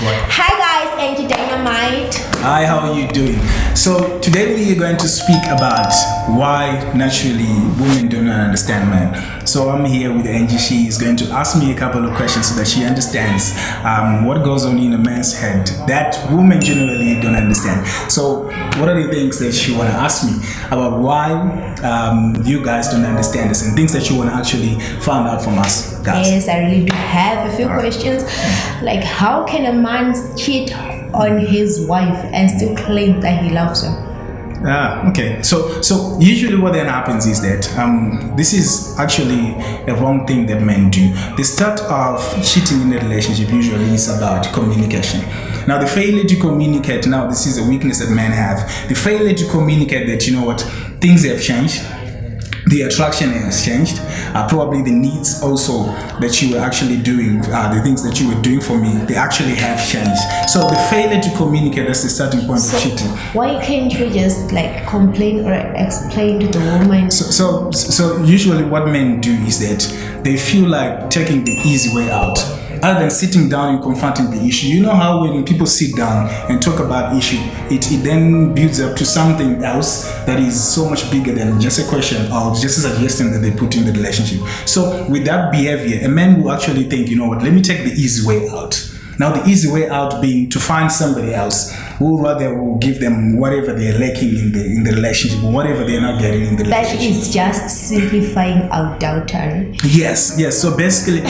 Hi guys, Angie Dynamite. Hi, how are you doing? So today we are going to speak about why naturally women do not understand men. So I'm here with Angie. She is going to ask me a couple of questions so that she understands what goes on in a man's head that women generally don't understand. So what are the things that she want to ask me about why you guys don't understand this, and things that you want to actually find out from us guys? Yes, I really do have a few questions. Like, how can a man cheat on his wife and still claim that he loves her? Okay. So usually what then happens is that this is actually a wrong thing that men do. The start of cheating in a relationship usually is about communication. Now, the failure to communicate, now this is a weakness that men have. The failure to communicate that, you know what, things have changed. The attraction has changed. Probably the needs also that you were actually doing, the things that you were doing for me, they actually have changed. So the failure to communicate, that's the starting point of cheating. Why can't you just like complain or explain to the woman? So usually what men do is that they feel like taking the easy way out, other than sitting down and confronting the issue. You know how when people sit down and talk about issue, it then builds up to something else that is so much bigger than just a question or just a suggestion that they put in the relationship. So with that behavior, a man will actually think, you know what, let me take the easy way out. Now the easy way out being to find somebody else who rather will give them whatever they're lacking in the relationship, or whatever they're not getting in the relationship. That is just simplifying out adultery. Yes. So basically,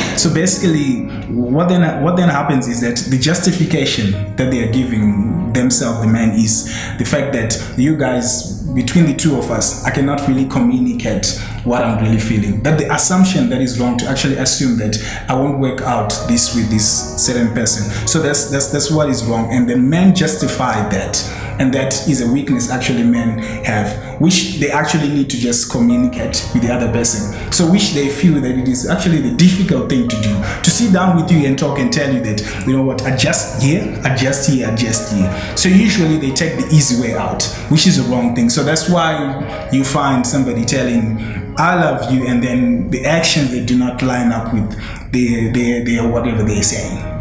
what then happens is that the justification that they are giving themselves, the man, is the fact that you guys, between the two of us, I cannot really communicate what I'm really feeling. That the assumption that is wrong to actually assume that I won't work out this with this certain person. So that's what is wrong, and the men justify that, and that is a weakness actually men have, which they actually need to just communicate with the other person. So which they feel that it is actually the difficult thing to do, to sit down with you and talk and tell you that, you know what, adjust here, adjust here, adjust here. So usually they take the easy way out, which is a wrong thing. So that's why you find somebody telling, I love you, and then the actions they do not line up with their whatever they're saying.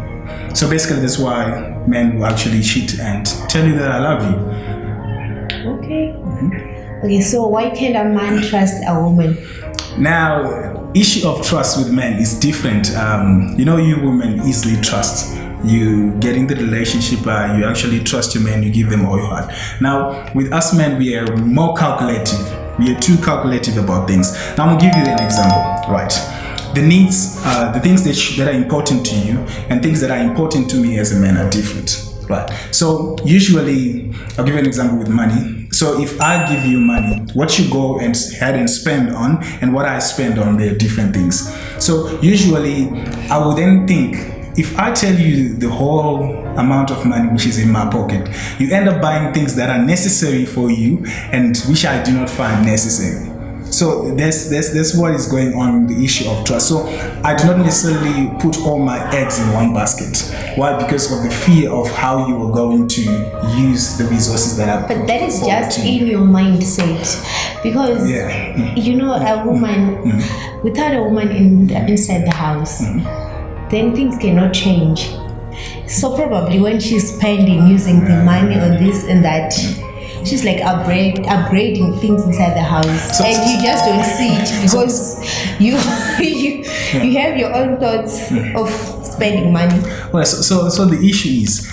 So basically that's why men will actually cheat and tell you that I love you. Okay. Okay, so why can't a man trust a woman? Now, issue of trust with men is different. You women easily trust. You get in the relationship, you actually trust your man, you give them all your heart. Now, with us men, we are more calculative. We are too calculative about things. Now, I'm going to give you an example, right? The needs, the things that are important to you and things that are important to me as a man are different, right? So usually, I'll give you an example with money. So if I give you money, what you go and ahead and spend on and what I spend on, they're different things. So usually, I will then think, if I tell you the whole amount of money which is in my pocket, you end up buying things that are necessary for you and which I do not find necessary. So that's what is going on in the issue of trust. So I do not necessarily put all my eggs in one basket. Why? Because of the fear of how you are going to use the resources that I. But that is just in your mindset, because a woman without a woman inside the house, then things cannot change. So probably when she's spending, using the money on this and that, she's like upgrading things inside the house, and you just don't see it because you have your own thoughts of spending money. Well, so the issue is,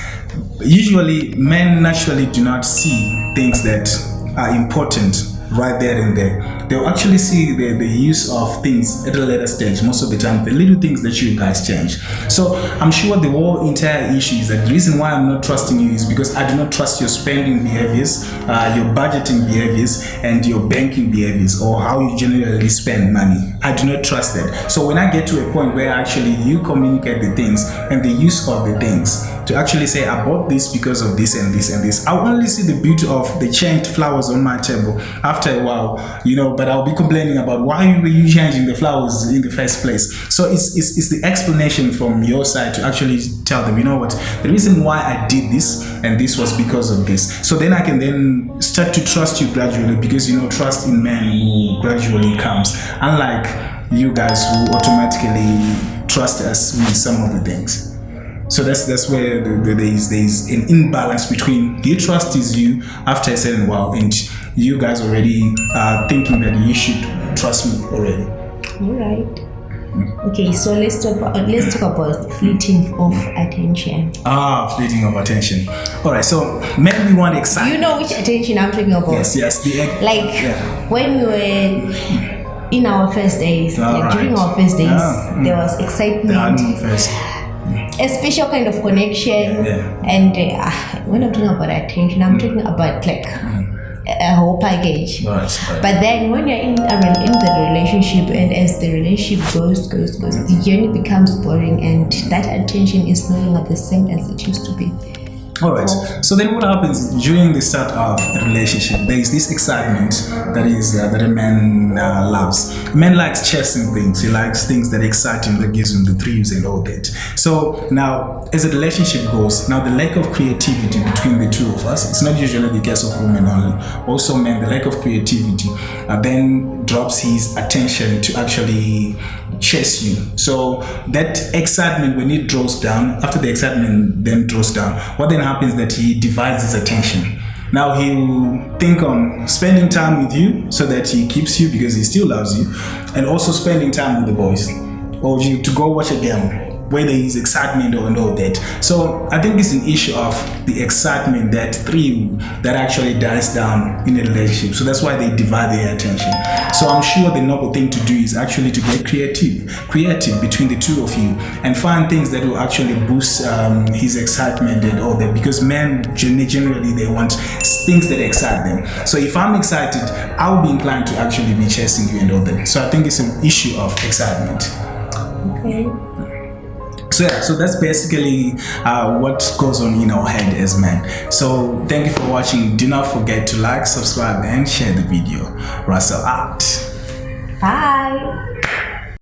usually men naturally do not see things that are important right there and there. They'll actually see the use of things at a later stage. Most of the time, the little things that you guys change. So I'm sure the whole entire issue is that the reason why I'm not trusting you is because I do not trust your spending behaviors, your budgeting behaviors, and your banking behaviors, or how you generally spend money. I do not trust that. So when I get to a point where actually you communicate the things and the use of the things, to actually say I bought this because of this and this and this, I'll only see the beauty of the changed flowers on my table after a while, but I'll be complaining about why were you changing the flowers in the first place. So it's the explanation from your side to actually tell them, you know what, the reason why I did this and this was because of this. So then I can then start to trust you gradually, because trust in men who gradually comes, unlike you guys who automatically trust us with some of the things. So that's where there's an imbalance between he trusts you after a certain while, and you guys already thinking that you should trust me already. All right. Okay, so let's talk about fleeting of attention. Fleeting of attention. All right, so men, we want excitement. You know which attention I'm talking about? Yes. When we were in our first days, during our first days, there was excitement. A special kind of connection, and when I'm talking about attention, I'm talking about like a whole package. But then when you're in the relationship, and as the relationship goes, the journey becomes boring, and that attention is no longer the same as it used to be. All right. So then, what happens during the start of a relationship? There is this excitement that a man loves. A man likes chasing things. He likes things that excite him, that gives him the thrills and all that. So now, as a relationship goes, now the lack of creativity between the two of us. It's not usually the case of women only. Also, men, the lack of creativity then drops his attention to actually chase you. So that excitement, when it draws down, after the excitement then draws down, what then happens that he divides his attention. Now he will think on spending time with you so that he keeps you because he still loves you, and also spending time with the boys, or you to go watch a game where there is excitement or all that. So I think it's an issue of the excitement, that thrill that actually dies down in a relationship. So that's why they divide their attention. So I'm sure the noble thing to do is actually to get creative between the two of you, and find things that will actually boost his excitement and all that, because men generally they want things that excite them. So if I'm excited, I'll be inclined to actually be chasing you and all that. So I think it's an issue of excitement. Okay. So that's basically what goes on in our head as men. So thank you for watching. Do not forget to like, subscribe, and share the video. Russell out. Bye.